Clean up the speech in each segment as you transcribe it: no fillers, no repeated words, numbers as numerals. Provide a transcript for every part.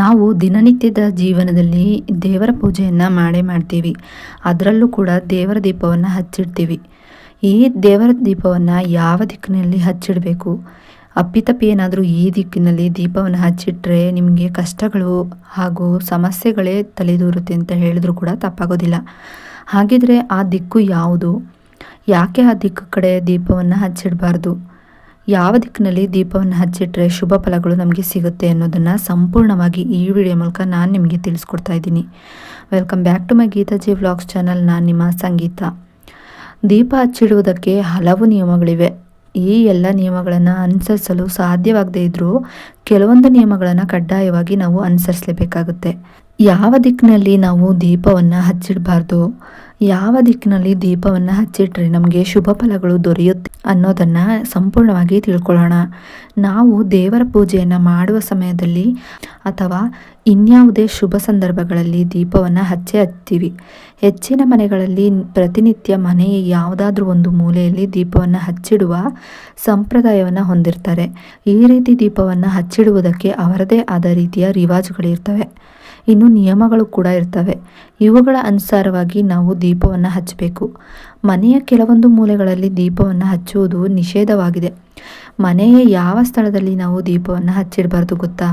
ನಾವು ದಿನನಿತ್ಯದ ಜೀವನದಲ್ಲಿ ದೇವರ ಪೂಜೆಯನ್ನು ಮಾಡೇ ಮಾಡ್ತೀವಿ. ಅದರಲ್ಲೂ ಕೂಡ ದೇವರ ದೀಪವನ್ನು ಹಚ್ಚಿಡ್ತೀವಿ. ಈ ದೇವರ ದೀಪವನ್ನು ಯಾವ ದಿಕ್ಕಿನಲ್ಲಿ ಹಚ್ಚಿಡಬೇಕು, ಅಪ್ಪಿತಪ್ಪಿ ಏನಾದರೂ ಈ ದಿಕ್ಕಿನಲ್ಲಿ ದೀಪವನ್ನು ಹಚ್ಚಿಟ್ರೆ ನಿಮಗೆ ಕಷ್ಟಗಳು ಹಾಗೂ ಸಮಸ್ಯೆಗಳೇ ತಲೆದೂರುತ್ತೆ ಅಂತ ಹೇಳಿದ್ರು ಕೂಡ ತಪ್ಪಾಗೋದಿಲ್ಲ. ಹಾಗಿದ್ರೆ ಆ ದಿಕ್ಕು ಯಾವುದು, ಯಾಕೆ ಆ ದಿಕ್ಕು ಕಡೆ ದೀಪವನ್ನು ಹಚ್ಚಿಡಬಾರ್ದು, ಯಾವ ದಿಕ್ಕಿನಲ್ಲಿ ದೀಪವನ್ನು ಹಚ್ಚಿಟ್ರೆ ಶುಭ ಫಲಗಳು ನಮಗೆ ಸಿಗುತ್ತೆ ಅನ್ನೋದನ್ನು ಸಂಪೂರ್ಣವಾಗಿ ಈ ವಿಡಿಯೋ ಮೂಲಕ ನಾನು ನಿಮಗೆ ತಿಳಿಸ್ಕೊಡ್ತಾ ಇದ್ದೀನಿ. Welcome back to my Geetaji vlogs channel. ನಾನು ನಿಮ್ಮ ಸಂಗೀತ. ದೀಪ ಹಚ್ಚಿಡುವುದಕ್ಕೆ ಹಲವು ನಿಯಮಗಳಿವೆ. ಈ ಎಲ್ಲ ನಿಯಮಗಳನ್ನು ಅನುಸರಿಸಲು ಸಾಧ್ಯವಾಗದೇ ಇದ್ದರೂ ಕೆಲವೊಂದು ನಿಯಮಗಳನ್ನು ಕಡ್ಡಾಯವಾಗಿ ನಾವು ಅನುಸರಿಸಲೇಬೇಕಾಗುತ್ತೆ. ಯಾವ ದಿಕ್ಕಿನಲ್ಲಿ ನಾವು ದೀಪವನ್ನು ಹಚ್ಚಿಡಬಾರ್ದು, ಯಾವ ದಿಕ್ಕಿನಲ್ಲಿ ದೀಪವನ್ನು ಹಚ್ಚಿಟ್ರೆ ನಮಗೆ ಶುಭ ಫಲಗಳು ದೊರೆಯುತ್ತೆ ಅನ್ನೋದನ್ನು ಸಂಪೂರ್ಣವಾಗಿ ತಿಳ್ಕೊಳ್ಳೋಣ. ನಾವು ದೇವರ ಪೂಜೆಯನ್ನು ಮಾಡುವ ಸಮಯದಲ್ಲಿ ಅಥವಾ ಇನ್ಯಾವುದೇ ಶುಭ ಸಂದರ್ಭಗಳಲ್ಲಿ ದೀಪವನ್ನು ಹಚ್ತೀವಿ. ಹೆಚ್ಚಿನ ಮನೆಗಳಲ್ಲಿ ಪ್ರತಿನಿತ್ಯ ಮನೆಯ ಯಾವುದಾದ್ರೂ ಒಂದು ಮೂಲೆಯಲ್ಲಿ ದೀಪವನ್ನು ಹಚ್ಚಿಡುವ ಸಂಪ್ರದಾಯವನ್ನು ಹೊಂದಿರ್ತಾರೆ. ಈ ರೀತಿ ದೀಪವನ್ನು ಹಚ್ಚಿಡುವುದಕ್ಕೆ ಅವರದೇ ಆದ ರೀತಿಯ ರಿವಾಜುಗಳಿರ್ತವೆ, ಇನ್ನು ನಿಯಮಗಳು ಕೂಡ ಇರ್ತವೆ. ಇವುಗಳ ಅನುಸಾರವಾಗಿ ನಾವು ದೀಪವನ್ನು ಹಚ್ಚಬೇಕು. ಮನೆಯ ಕೆಲವೊಂದು ಮೂಲೆಗಳಲ್ಲಿ ದೀಪವನ್ನು ಹಚ್ಚುವುದು ನಿಷೇಧವಾಗಿದೆ. ಮನೆಯ ಯಾವ ಸ್ಥಳದಲ್ಲಿ ನಾವು ದೀಪವನ್ನು ಹಚ್ಚಿಡಬಾರ್ದು ಗೊತ್ತಾ?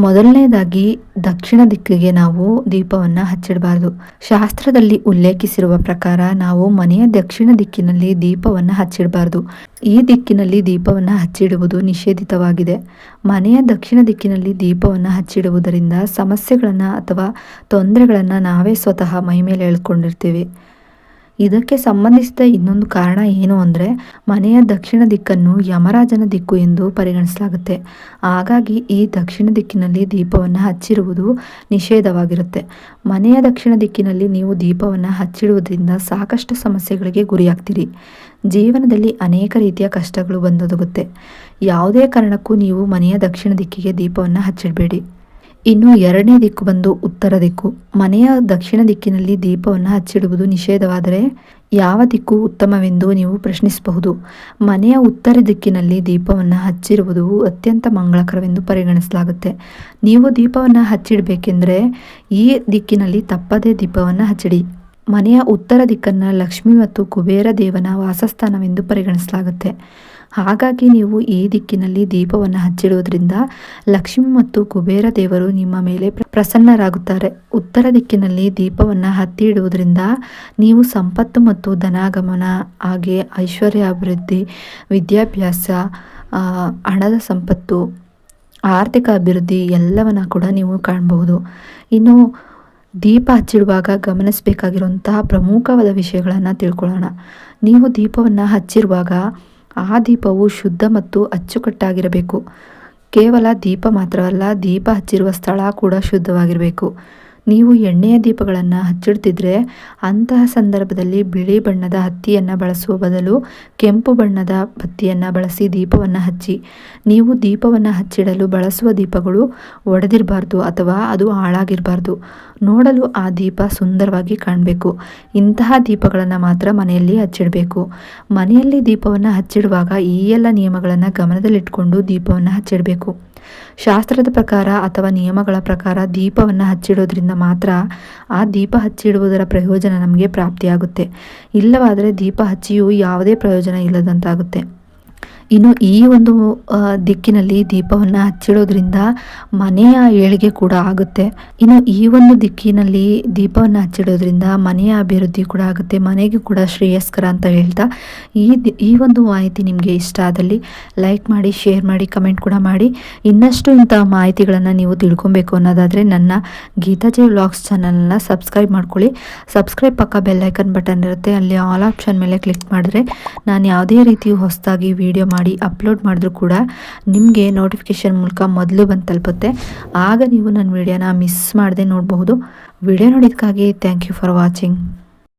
ಮೊದಲನೇದಾಗಿ ದಕ್ಷಿಣ ದಿಕ್ಕಿಗೆ ನಾವು ದೀಪವನ್ನು ಹಚ್ಚಿಡಬಾರ್ದು. ಶಾಸ್ತ್ರದಲ್ಲಿ ಉಲ್ಲೇಖಿಸಿರುವ ಪ್ರಕಾರ ನಾವು ಮನೆಯ ದಕ್ಷಿಣ ದಿಕ್ಕಿನಲ್ಲಿ ದೀಪವನ್ನು ಹಚ್ಚಿಡಬಾರ್ದು. ಈ ದಿಕ್ಕಿನಲ್ಲಿ ದೀಪವನ್ನು ಹಚ್ಚಿಡುವುದು ನಿಷೇಧಿತವಾಗಿದೆ. ಮನೆಯ ದಕ್ಷಿಣ ದಿಕ್ಕಿನಲ್ಲಿ ದೀಪವನ್ನು ಹಚ್ಚಿಡುವುದರಿಂದ ಸಮಸ್ಯೆಗಳನ್ನು ಅಥವಾ ತೊಂದರೆಗಳನ್ನು ನಾವೇ ಸ್ವತಃ ಮೈಮೇಲೆ ಎಳ್ಕೊಂಡಿರ್ತೀವಿ. ಇದಕ್ಕೆ ಸಂಬಂಧಿಸಿದ ಇನ್ನೊಂದು ಕಾರಣ ಏನು ಅಂದರೆ, ಮನೆಯ ದಕ್ಷಿಣ ದಿಕ್ಕನ್ನು ಯಮರಾಜನ ದಿಕ್ಕು ಎಂದು ಪರಿಗಣಿಸಲಾಗುತ್ತೆ. ಹಾಗಾಗಿ ಈ ದಕ್ಷಿಣ ದಿಕ್ಕಿನಲ್ಲಿ ದೀಪವನ್ನು ಹಚ್ಚಿರುವುದು ನಿಷೇಧವಾಗಿರುತ್ತೆ. ಮನೆಯ ದಕ್ಷಿಣ ದಿಕ್ಕಿನಲ್ಲಿ ನೀವು ದೀಪವನ್ನು ಹಚ್ಚಿಡುವುದರಿಂದ ಸಾಕಷ್ಟು ಸಮಸ್ಯೆಗಳಿಗೆ ಗುರಿಯಾಗ್ತೀರಿ. ಜೀವನದಲ್ಲಿ ಅನೇಕ ರೀತಿಯ ಕಷ್ಟಗಳು ಬಂದೊದಗುತ್ತೆ. ಯಾವುದೇ ಕಾರಣಕ್ಕೂ ನೀವು ಮನೆಯ ದಕ್ಷಿಣ ದಿಕ್ಕಿಗೆ ದೀಪವನ್ನು ಹಚ್ಚಿಡಬೇಡಿ. ಇನ್ನು ಎರಡನೇ ದಿಕ್ಕು ಬಂದು ಉತ್ತರ ದಿಕ್ಕು. ಮನೆಯ ದಕ್ಷಿಣ ದಿಕ್ಕಿನಲ್ಲಿ ದೀಪವನ್ನು ಹಚ್ಚಿಡುವುದು ನಿಷೇಧವಾದರೆ ಯಾವ ದಿಕ್ಕು ಉತ್ತಮವೆಂದು ನೀವು ಪ್ರಶ್ನಿಸಬಹುದು. ಮನೆಯ ಉತ್ತರ ದಿಕ್ಕಿನಲ್ಲಿ ದೀಪವನ್ನು ಹಚ್ಚಿರುವುದು ಅತ್ಯಂತ ಮಂಗಳಕರವೆಂದು ಪರಿಗಣಿಸಲಾಗುತ್ತೆ. ನೀವು ದೀಪವನ್ನು ಹಚ್ಚಿಡಬೇಕೆಂದರೆ ಈ ದಿಕ್ಕಿನಲ್ಲಿ ತಪ್ಪದೇ ದೀಪವನ್ನು ಹಚ್ಚಿಡಿ. ಮನೆಯ ಉತ್ತರ ದಿಕ್ಕನ್ನು ಲಕ್ಷ್ಮಿ ಮತ್ತು ಕುಬೇರ ದೇವನ ವಾಸಸ್ಥಾನವೆಂದು ಪರಿಗಣಿಸಲಾಗುತ್ತೆ. ಹಾಗಾಗಿ ನೀವು ಈ ದಿಕ್ಕಿನಲ್ಲಿ ದೀಪವನ್ನು ಹಚ್ಚಿಡುವುದರಿಂದ ಲಕ್ಷ್ಮಿ ಮತ್ತು ಕುಬೇರ ದೇವರು ನಿಮ್ಮ ಮೇಲೆ ಪ್ರಸನ್ನರಾಗುತ್ತಾರೆ. ಉತ್ತರ ದಿಕ್ಕಿನಲ್ಲಿ ದೀಪವನ್ನು ಹತ್ತಿ ಇಡುವುದರಿಂದ ನೀವು ಸಂಪತ್ತು ಮತ್ತು ಧನಾಗಮನ, ಹಾಗೆ ಐಶ್ವರ್ಯ ಅಭಿವೃದ್ಧಿ, ವಿದ್ಯಾಭ್ಯಾಸ, ಹಣದ ಸಂಪತ್ತು, ಆರ್ಥಿಕ ಅಭಿವೃದ್ಧಿ ಎಲ್ಲವನ್ನ ಕೂಡ ನೀವು ಕಾಣಬಹುದು. ಇನ್ನು ದೀಪ ಹಚ್ಚಿಡುವಾಗ ಗಮನಿಸಬೇಕಾಗಿರುವಂತಹ ಪ್ರಮುಖವಾದ ವಿಷಯಗಳನ್ನು ತಿಳ್ಕೊಳ್ಳೋಣ. ನೀವು ದೀಪವನ್ನು ಹಚ್ಚಿರುವಾಗ ಆ ದೀಪವು ಶುದ್ಧ ಮತ್ತು ಅಚ್ಚುಕಟ್ಟಾಗಿರಬೇಕು. ಕೇವಲ ದೀಪ ಮಾತ್ರವಲ್ಲ, ದೀಪ ಹಚ್ಚಿರುವ ಸ್ಥಳ ಕೂಡ ಶುದ್ಧವಾಗಿರಬೇಕು. ನೀವು ಎಣ್ಣೆಯ ದೀಪಗಳನ್ನು ಹಚ್ಚಿಡ್ತಿದ್ರೆ ಅಂತಹ ಸಂದರ್ಭದಲ್ಲಿ ಬಿಳಿ ಬಣ್ಣದ ಹತ್ತಿಯನ್ನು ಬಳಸುವ ಬದಲು ಕೆಂಪು ಬಣ್ಣದ ಬತ್ತಿಯನ್ನು ಬಳಸಿ ದೀಪವನ್ನು ಹಚ್ಚಿ. ನೀವು ದೀಪವನ್ನು ಹಚ್ಚಿಡಲು ಬಳಸುವ ದೀಪಗಳು ಒಡೆದಿರಬಾರ್ದು ಅಥವಾ ಅದು ಹಾಳಾಗಿರಬಾರ್ದು. ನೋಡಲು ಆ ದೀಪ ಸುಂದರವಾಗಿ ಕಾಣಬೇಕು. ಇಂತಹ ದೀಪಗಳನ್ನು ಮಾತ್ರ ಮನೆಯಲ್ಲಿ ಹಚ್ಚಿಡಬೇಕು. ಮನೆಯಲ್ಲಿ ದೀಪವನ್ನು ಹಚ್ಚಿಡುವಾಗ ಈ ಎಲ್ಲ ನಿಯಮಗಳನ್ನು ಗಮನದಲ್ಲಿಟ್ಕೊಂಡು ದೀಪವನ್ನು ಹಚ್ಚಿಡಬೇಕು. ಶಾಸ್ತ್ರದ ಪ್ರಕಾರ ಅಥವಾ ನಿಯಮಗಳ ಪ್ರಕಾರ ದೀಪವನ್ನು ಹಚ್ಚಿಡೋದ್ರಿಂದ ಮಾತ್ರ ಆ ದೀಪ ಹಚ್ಚಿಡುವುದರ ಪ್ರಯೋಜನ ನಮಗೆ ಪ್ರಾಪ್ತಿಯಾಗುತ್ತೆ. ಇಲ್ಲವಾದರೆ ದೀಪ ಹಚ್ಚಿಯೂ ಯಾವುದೇ ಪ್ರಯೋಜನ ಇಲ್ಲದಂತಾಗುತ್ತೆ. ಇನ್ನು ಈ ಒಂದು ದಿಕ್ಕಿನಲ್ಲಿ ದೀಪವನ್ನು ಹಚ್ಚಿಡೋದ್ರಿಂದ ಮನೆಯ ಏಳಿಗೆ ಕೂಡ ಆಗುತ್ತೆ. ಇನ್ನು ಈ ಒಂದು ದಿಕ್ಕಿನಲ್ಲಿ ದೀಪವನ್ನು ಹಚ್ಚಿಡೋದ್ರಿಂದ ಮನೆಯ ಅಭಿವೃದ್ಧಿ ಕೂಡ ಆಗುತ್ತೆ, ಮನೆಗೆ ಕೂಡ ಶ್ರೇಯಸ್ಕರ ಅಂತ ಹೇಳ್ತಾ ಈ ಒಂದು ಮಾಹಿತಿ ನಿಮಗೆ ಇಷ್ಟ ಆದಲ್ಲಿ ಲೈಕ್ ಮಾಡಿ, ಶೇರ್ ಮಾಡಿ, ಕಮೆಂಟ್ ಕೂಡ ಮಾಡಿ. ಇನ್ನಷ್ಟು ಇಂಥ ಮಾಹಿತಿಗಳನ್ನು ನೀವು ತಿಳ್ಕೊಬೇಕು ಅನ್ನೋದಾದರೆ ನನ್ನ ಗೀತಾಜಿ ವ್ಲಾಗ್ಸ್ ಚಾನಲ್ನ ಸಬ್ಸ್ಕ್ರೈಬ್ ಮಾಡ್ಕೊಳ್ಳಿ. ಸಬ್ಸ್ಕ್ರೈಬ್ ಪಕ್ಕ ಬೆಲ್ ಐಕನ್ ಬಟನ್ ಇರುತ್ತೆ, ಅಲ್ಲಿ ಆಲ್ ಆಪ್ಷನ್ ಮೇಲೆ ಕ್ಲಿಕ್ ಮಾಡಿದ್ರೆ ನಾನು ಯಾವುದೇ ರೀತಿ ಹೊಸದಾಗಿ ವಿಡಿಯೋ ಮಾಡಿ ಅಪ್ಲೋಡ್ ಮಾಡಿದ್ರು ಕೂಡ ನಿಮಗೆ ನೋಟಿಫಿಕೇಶನ್ ಮೂಲಕ ಮೊದಲು ಬಂದು ತಲುಪುತ್ತೆ. ಆಗ ನೀವು ನನ್ನ ವಿಡಿಯೋನ ಮಿಸ್ ಮಾಡದೆ ನೋಡಬಹುದು. ವಿಡಿಯೋ ನೋಡಿದ್ದಕ್ಕಾಗಿ ಥ್ಯಾಂಕ್ ಯು ಫಾರ್ ವಾಚಿಂಗ್.